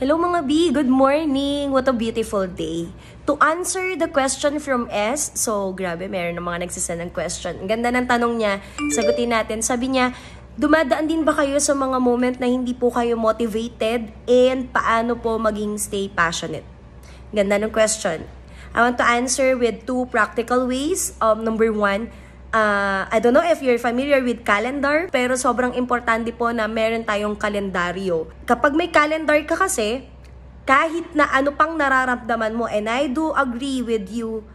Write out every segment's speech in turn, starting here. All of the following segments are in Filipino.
Hello mga B, good morning! What a beautiful day. To answer the question from S, so grabe, meron ng mga nagsisend ng question. Ang ganda ng tanong niya, sagutin natin. Sabi niya, dumadaan din ba kayo sa mga moment na hindi po kayo motivated and paano po maging stay passionate? Ganda ng question. I want to answer with two practical ways. Number one, I don't know if you're familiar with calendar, pero sobrang importante po na meron tayong kalendaryo. Kapag may calendar ka kasi, kahit na ano pang nararamdaman mo, and I do agree with you,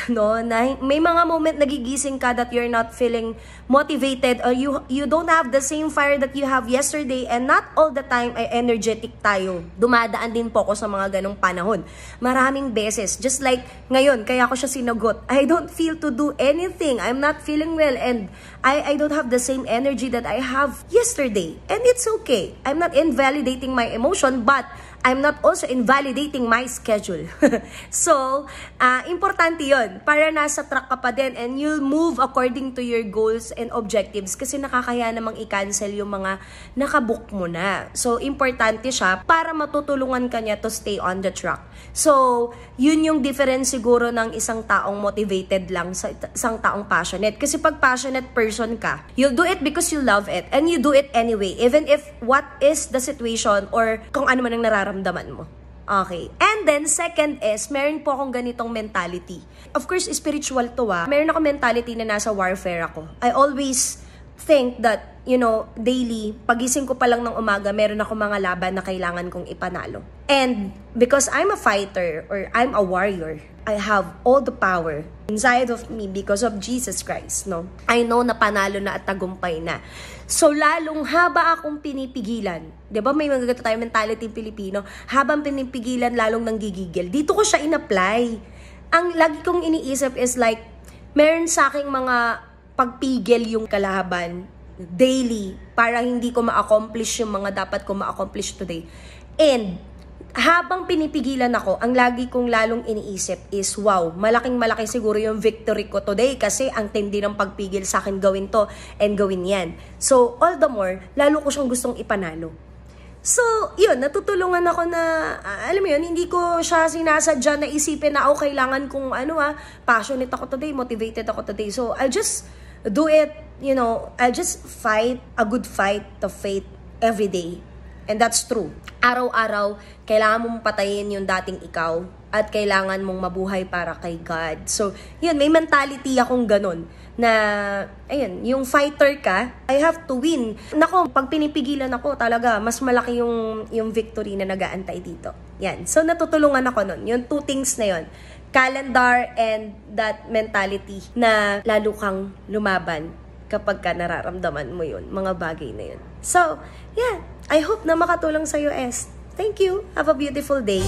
no, na may mga moment nagigising ka that you're not feeling motivated or you don't have the same fire that you have yesterday, and not all the time ay energetic tayo. Dumadaan din po ako sa mga ganong panahon. Maraming beses, just like ngayon, kaya ko siya sinagot. I don't feel to do anything. I'm not feeling well and I don't have the same energy that I have yesterday. And it's okay. I'm not invalidating my emotion, but I'm not also invalidating my schedule. So, importante yun. Para nasa track ka pa din and you'll move according to your goals and objectives kasi nakakaya namang i-cancel yung mga nakabook mo na. So, importante siya para matutulungan ka niya to stay on the track. So, yun yung difference siguro ng isang taong motivated lang sa isang taong passionate. Kasi pag passionate person ka, you'll do it because you love it and you do it anyway. Even if what is the situation or kung ano man ang nararamdaman mo. Okay. And then, second is, meron po akong ganitong mentality. Of course, spiritual to Meron ako mentality na nasa warfare ako. I always think that, you know, daily, pagising ko pa lang ng umaga, meron ako mga laban na kailangan kong ipanalo. And because I'm a fighter or I'm a warrior, I have all the power inside of me because of Jesus Christ, no? I know na panalo na at tagumpay na. So, lalong haba akong pinipigilan. Diba may mga gato tayo mentality Pilipino? Habang pinipigilan, lalong nanggigigil. Dito ko siya in-apply. Ang lagi kong iniisip is like, meron sa aking mga pagpigil yung kalaban daily para hindi ko ma-accomplish yung mga dapat ko ma-accomplish today. And habang pinipigilan ako, ang lagi kong lalong iniisip is, wow, malaking-malaki siguro yung victory ko today kasi ang tindi ng pagpigil sa akin gawin to and gawin yan. So, all the more, lalo ko siyang gustong ipanalo. So, yun, natutulungan ako na, alam mo yun, hindi ko siya sinasadya na isipin na, kailangan kong, passionate ako today, motivated ako today. So, I'll just do it, you know, I'll just fight a good fight of faith every day. And that's true. Araw-araw, kailangan mong patayin yung dating ikaw at kailangan mong mabuhay para kay God. So, yun, may mentality akong ganun na, ayun, yung fighter ka, I have to win. Nako, pag pinipigilan ako, talaga, mas malaki yung victory na nag-aantay dito. Yan. So, natutulungan ako nun. Yung two things na yun. Calendar and that mentality na lalo kang lumaban kapag ka nararamdaman mo yun, mga bagay na yun. So, yeah, I hope na makatulong sa'yo, S. Thank you. Have a beautiful day.